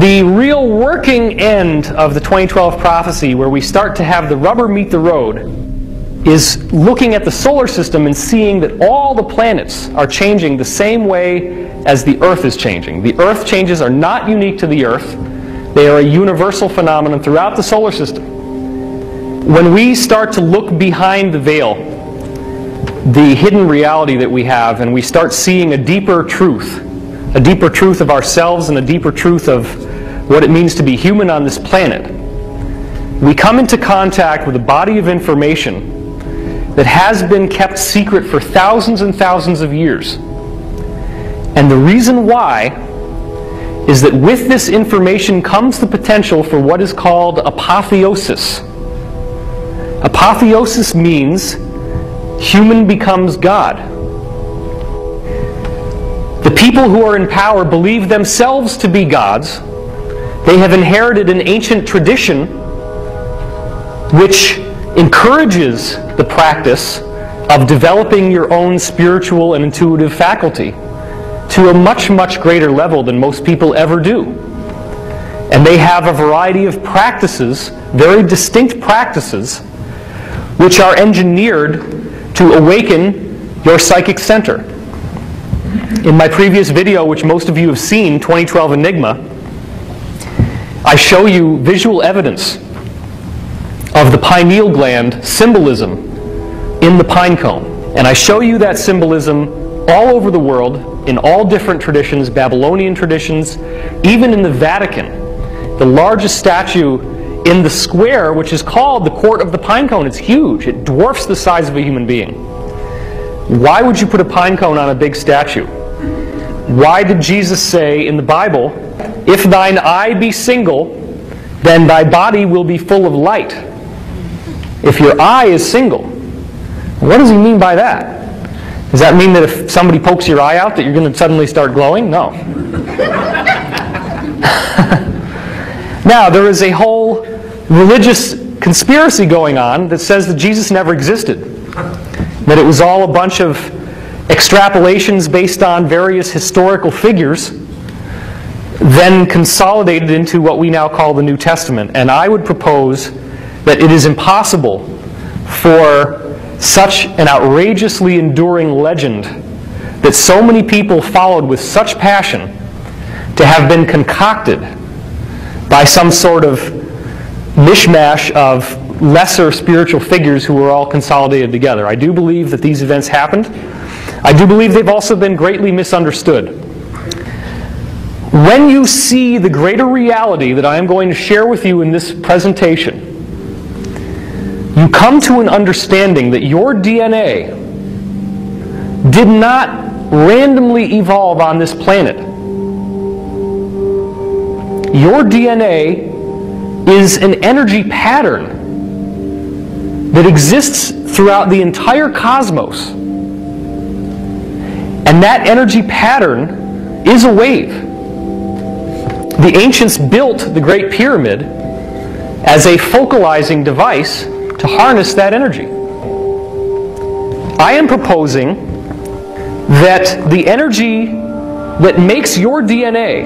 the real working end of the 2012 prophecy, where we start to have the rubber meet the road, is looking at the solar system and seeing that all the planets are changing the same way as the Earth is changing. The Earth changes are not unique to the Earth. They are a universal phenomenon throughout the solar system. When we start to look behind the veil, the hidden reality that we have, and we start seeing a deeper truth of ourselves and a deeper truth of what it means to be human on this planet, we come into contact with a body of information that has been kept secret for thousands and thousands of years. And the reason why is that with this information comes the potential for what is called apotheosis. Apotheosis means human becomes God. The people who are in power believe themselves to be gods. They have inherited an ancient tradition which encourages the practice of developing your own spiritual and intuitive faculty to a much, much greater level than most people ever do. And they have a variety of practices, very distinct practices, which are engineered to awaken your psychic center. In my previous video, which most of you have seen, 2012 Enigma, I show you visual evidence of the pineal gland symbolism in the pine cone. And I show you that symbolism all over the world, in all different traditions, Babylonian traditions, even in the Vatican. The largest statue in the square, which is called the Court of the Pine Cone, it's huge. It dwarfs the size of a human being. Why would you put a pine cone on a big statue? Why did Jesus say in the Bible, "If thine eye be single, then thy body will be full of light"? If your eye is single, what does he mean by that? Does that mean that if somebody pokes your eye out that you're going to suddenly start glowing? No. Now, there is a whole religious conspiracy going on that says that Jesus never existed. That it was all a bunch of extrapolations based on various historical figures, then consolidated into what we now call the New Testament. And I would propose that it is impossible for such an outrageously enduring legend that so many people followed with such passion to have been concocted by some sort of mishmash of lesser spiritual figures who were all consolidated together. I do believe that these events happened. I do believe they've also been greatly misunderstood. When you see the greater reality that I am going to share with you in this presentation, you come to an understanding that your DNA did not randomly evolve on this planet. Your DNA is an energy pattern that exists throughout the entire cosmos. And that energy pattern is a wave. The ancients built the Great Pyramid as a focalizing device to harness that energy. I am proposing that the energy that makes your DNA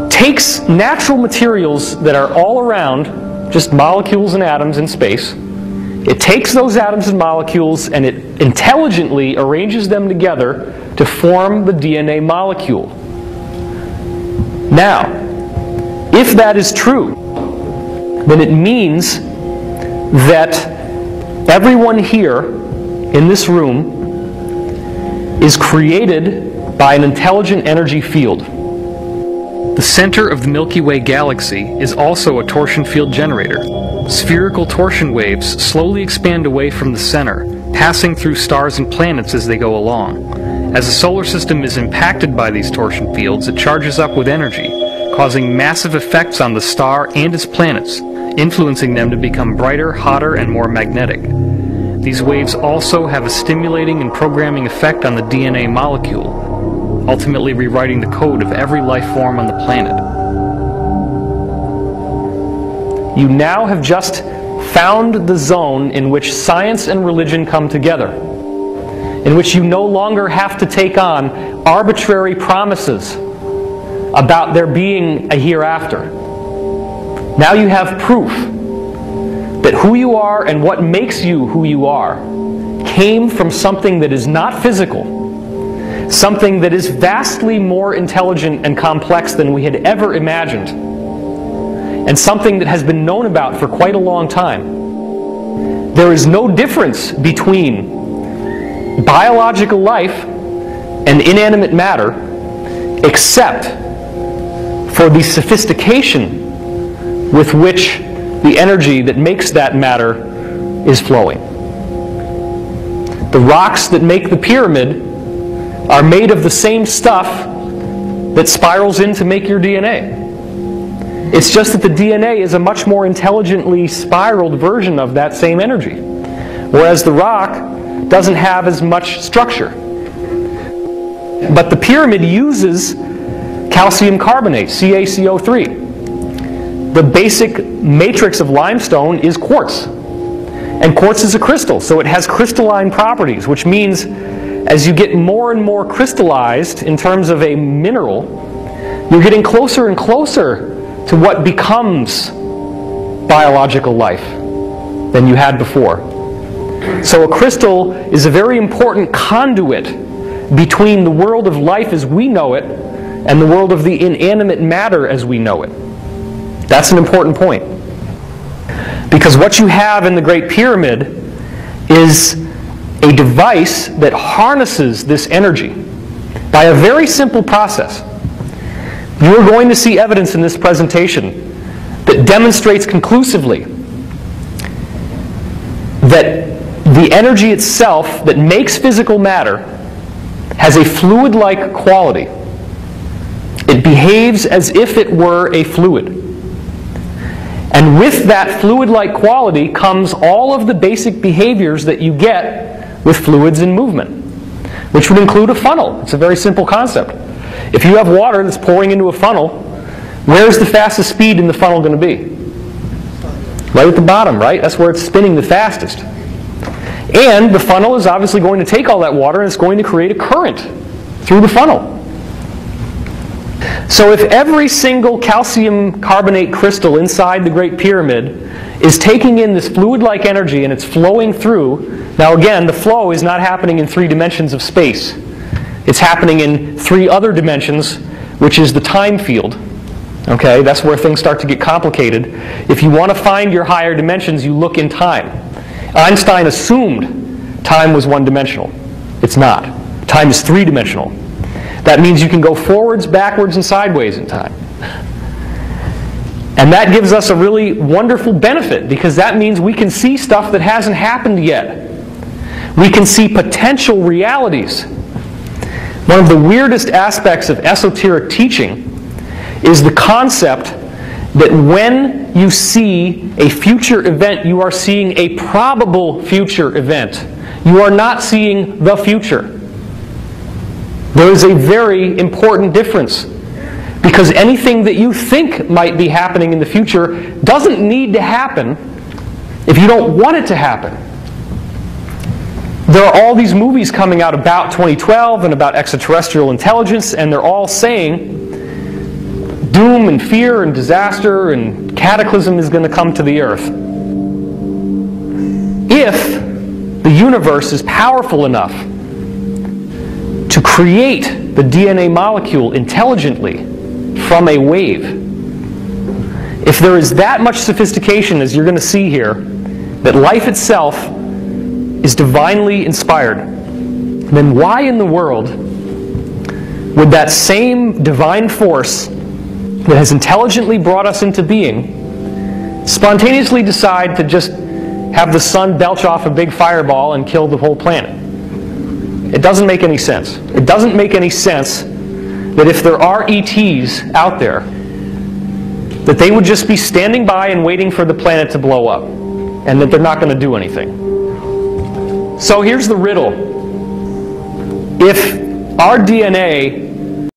takes natural materials that are all around, just molecules and atoms in space. It takes those atoms and molecules and it intelligently arranges them together to form the DNA molecule. Now, if that is true, then it means that everyone here in this room is created by an intelligent energy field. The center of the Milky Way galaxy is also a torsion field generator. Spherical torsion waves slowly expand away from the center, passing through stars and planets as they go along. As the solar system is impacted by these torsion fields, it charges up with energy, causing massive effects on the star and its planets, influencing them to become brighter, hotter, and more magnetic. These waves also have a stimulating and programming effect on the DNA molecule, ultimately rewriting the code of every life form on the planet. You now have just found the zone in which science and religion come together, in which you no longer have to take on arbitrary promises about there being a hereafter. Now you have proof that who you are and what makes you who you are came from something that is not physical, something that is vastly more intelligent and complex than we had ever imagined, and something that has been known about for quite a long time. There is no difference between biological life and inanimate matter except for the sophistication with which the energy that makes that matter is flowing. The rocks that make the pyramid are made of the same stuff that spirals in to make your DNA. It's just that the DNA is a much more intelligently spiraled version of that same energy, whereas the rock doesn't have as much structure. But the pyramid uses calcium carbonate, CaCO3. The basic matrix of limestone is quartz. And quartz is a crystal, so it has crystalline properties, which means as you get more and more crystallized in terms of a mineral, you're getting closer and closer to what becomes biological life than you had before. So a crystal is a very important conduit between the world of life as we know it and the world of the inanimate matter as we know it. That's an important point. Because what you have in the Great Pyramid is a device that harnesses this energy by a very simple process. You're going to see evidence in this presentation that demonstrates conclusively that the energy itself that makes physical matter has a fluid-like quality. It behaves as if it were a fluid. And with that fluid-like quality comes all of the basic behaviors that you get with fluids in movement, which would include a funnel. It's a very simple concept. If you have water that's pouring into a funnel, where's the fastest speed in the funnel going to be? Right at the bottom, right? That's where it's spinning the fastest. And the funnel is obviously going to take all that water and it's going to create a current through the funnel. So if every single calcium carbonate crystal inside the Great Pyramid is taking in this fluid-like energy and it's flowing through, now again, the flow is not happening in 3 dimensions of space. It's happening in 3 other dimensions, which is the time field. Okay, that's where things start to get complicated. If you want to find your higher dimensions, you look in time. Einstein assumed time was 1-dimensional. It's not. Time is 3-dimensional. That means you can go forwards, backwards, and sideways in time. And that gives us a really wonderful benefit, because that means we can see stuff that hasn't happened yet. We can see potential realities. One of the weirdest aspects of esoteric teaching is the concept that when you see a future event, you are seeing a probable future event. You are not seeing the future. There is a very important difference, because anything that you think might be happening in the future doesn't need to happen if you don't want it to happen. There are all these movies coming out about 2012 and about extraterrestrial intelligence, and they're all saying doom and fear and disaster and cataclysm is going to come to the earth. If the universe is powerful enough to create the DNA molecule intelligently from a wave, if there is that much sophistication, as you're going to see here, that life itself is divinely inspired, then why in the world would that same divine force that has intelligently brought us into being spontaneously decide to just have the sun belch off a big fireball and kill the whole planet? It doesn't make any sense. It doesn't make any sense that if there are ETs out there, that they would just be standing by and waiting for the planet to blow up, and that they're not going to do anything. So here's the riddle. If our DNA